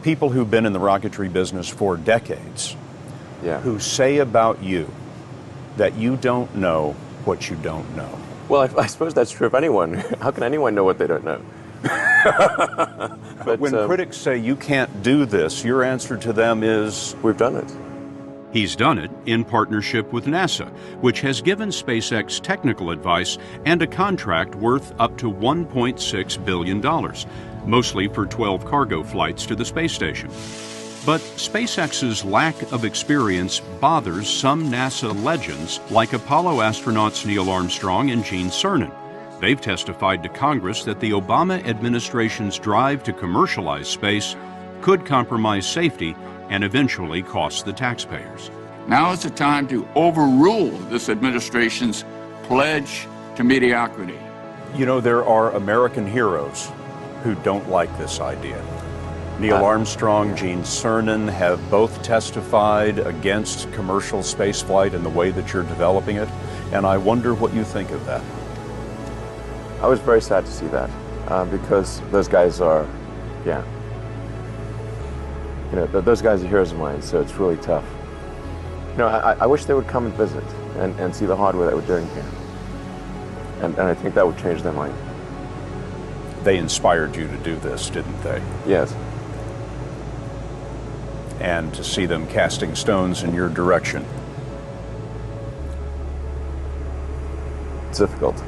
People who've been in the rocketry business for decades, who say about you that you don't know what you don't know. Well, I suppose that's true of anyone. How can anyone know what they don't know? But when critics say you can't do this, your answer to them is, we've done it. He's done it in partnership with NASA, which has given SpaceX technical advice and a contract worth up to $1.6 billion, mostly for 12 cargo flights to the space station. But SpaceX's lack of experience bothers some NASA legends like Apollo astronauts Neil Armstrong and Gene Cernan. They've testified to Congress that the Obama administration's drive to commercialize space could compromise safety and eventually cost the taxpayers. Now is the time to overrule this administration's pledge to mediocrity. You know, there are American heroes who don't like this idea. Neil Armstrong, Gene Cernan have both testified against commercial spaceflight and the way that you're developing it, and I wonder what you think of that. I was very sad to see that, because those guys are, those guys are heroes of mine, so it's really tough. I wish they would come and visit and see the hardware that we're doing here. And I think that would change their mind. They inspired you to do this, didn't they? Yes. And to see them casting stones in your direction. It's difficult.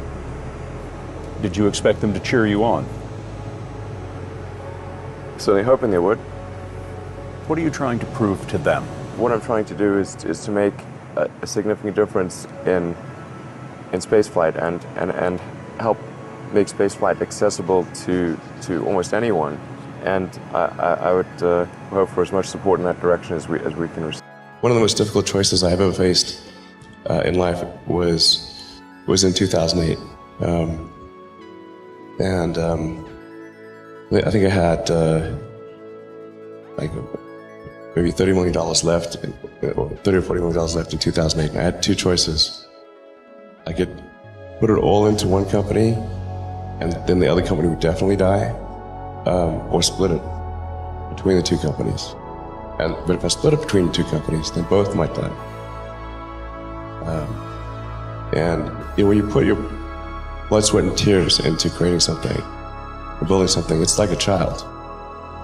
Did you expect them to cheer you on? So they're hoping they would. What are you trying to prove to them? What I'm trying to do is to make a significant difference in spaceflight and help make spaceflight accessible to almost anyone. And I would hope for as much support in that direction as we can receive. One of the most difficult choices I have ever faced in life was in 2008. I think I had maybe $30 million left, or $30 or $40 million left in 2008. And I had two choices. I could put it all into one company, and then the other company would definitely die, or split it between the two companies. But if I split it between the two companies, then both might die. When you put your blood, sweat, and tears into creating something, or building something, it's like a child.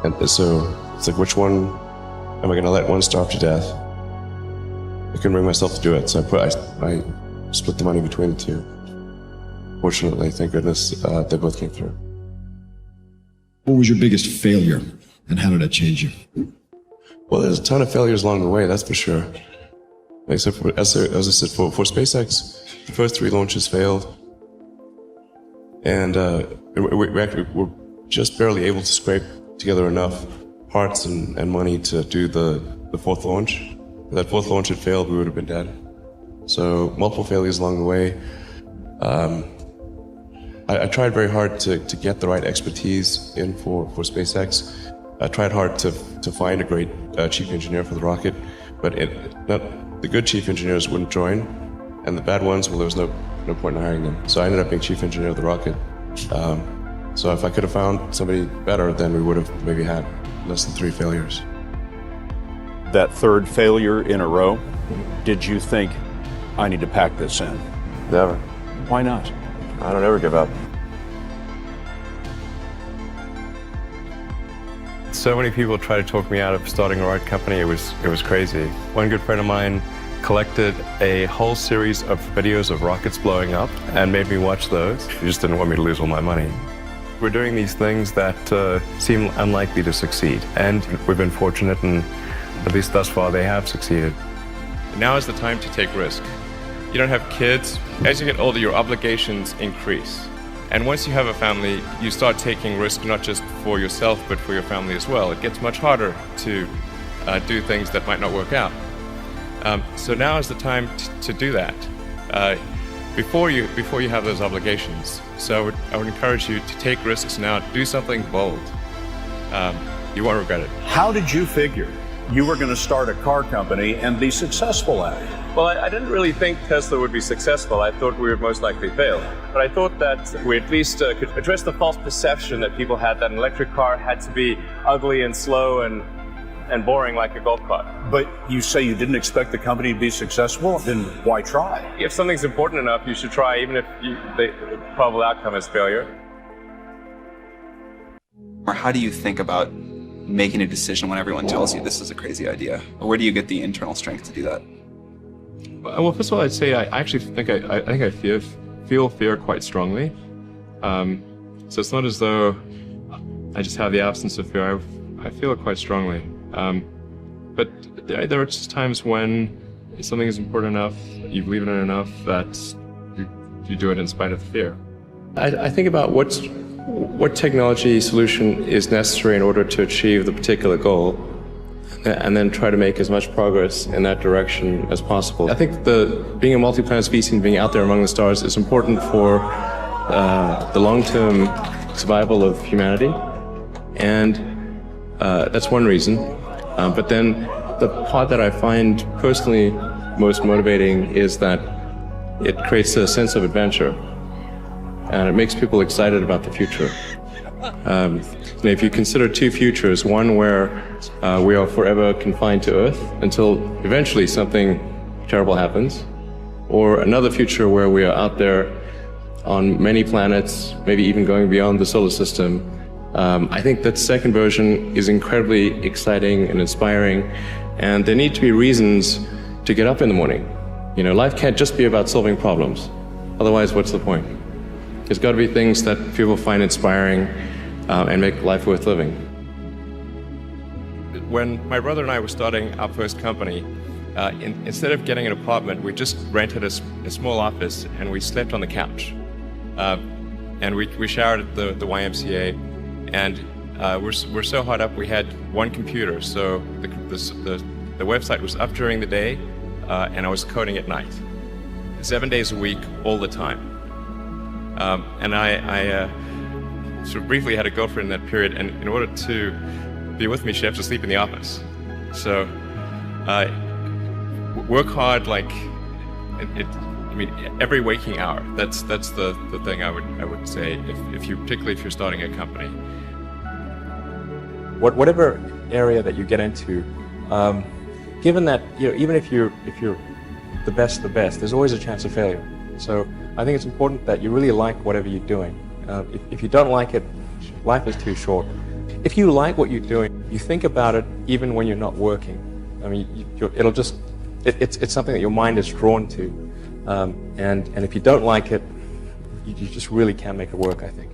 And so it's like, which one am I going to let one starve to death? I couldn't bring myself to do it, so I split the money between the two. Fortunately, thank goodness, they both came through. What was your biggest failure, and how did that change you? Well, there's a ton of failures along the way, that's for sure. Except for, as I said, for SpaceX, the first 3 launches failed. And we're just barely able to scrape together enough parts and money to do the 4th launch. If that 4th launch had failed, we would have been dead. So multiple failures along the way. I tried very hard to get the right expertise in for SpaceX. I tried hard to find a great chief engineer for the rocket, but the good chief engineers wouldn't join, and the bad ones, well, there was no point in hiring them. So I ended up being chief engineer of the rocket. So if I could have found somebody better, then we would have maybe had less than 3 failures. That 3rd failure in a row, did you think, I need to pack this in? Never. Why not? I don't ever give up. So many people tried to talk me out of starting a rocket company. It was crazy. One good friend of mine collected a whole series of videos of rockets blowing up and made me watch those. He just didn't want me to lose all my money. We're doing these things that seem unlikely to succeed, and we've been fortunate, and at least thus far they have succeeded. Now is the time to take risk. You don't have kids. As you get older, your obligations increase. And once you have a family, you start taking risk not just for yourself, but for your family as well. It gets much harder to do things that might not work out. So now is the time to do that before you have those obligations. So I would encourage you to take risks now. Do something bold. You won't regret it. How did you figure you were going to start a car company and be successful at it? Well, I didn't really think Tesla would be successful. I thought we would most likely fail. But I thought that we at least could address the false perception that people had that an electric car had to be ugly and slow and boring like a golf cart. But you say you didn't expect the company to be successful, then why try? If something's important enough, you should try, even if the probable outcome is failure. Or how do you think about making a decision when everyone tells you this is a crazy idea? Or where do you get the internal strength to do that? Well, first of all, I'd say I actually think I feel fear quite strongly. So it's not as though I just have the absence of fear. I feel it quite strongly. But there are just times when something is important enough, you believe in it enough that you do it in spite of the fear. I think about what technology solution is necessary in order to achieve the particular goal, and then try to make as much progress in that direction as possible. I think being a multi-planet species and being out there among the stars is important for the long-term survival of humanity, and that's one reason. But then the part that I find personally most motivating is that it creates a sense of adventure, and it makes people excited about the future. If you consider two futures, one where we are forever confined to Earth until eventually something terrible happens, or another future where we are out there on many planets, maybe even going beyond the solar system, I think that second version is incredibly exciting and inspiring, and there need to be reasons to get up in the morning. You know, life can't just be about solving problems. Otherwise, what's the point? There's got to be things that people find inspiring and make life worth living. When my brother and I were starting our first company, instead of getting an apartment, we just rented a small office and we slept on the couch. And we showered at the YMCA, and we're so hot up we had one computer, so the website was up during the day and I was coding at night, 7 days a week, all the time. And I sort of briefly had a girlfriend in that period, and in order to be with me, she had to sleep in the office. So work hard, like every waking hour. That's the thing I would say particularly if you're starting a company. Whatever area that you get into, given that even if you're the best, there's always a chance of failure. So I think it's important that you really like whatever you're doing. If you don't like it, life is too short. If you like what you're doing, you think about it even when you're not working. I mean, it's something that your mind is drawn to. And if you don't like it, you just really can't make it work, I think.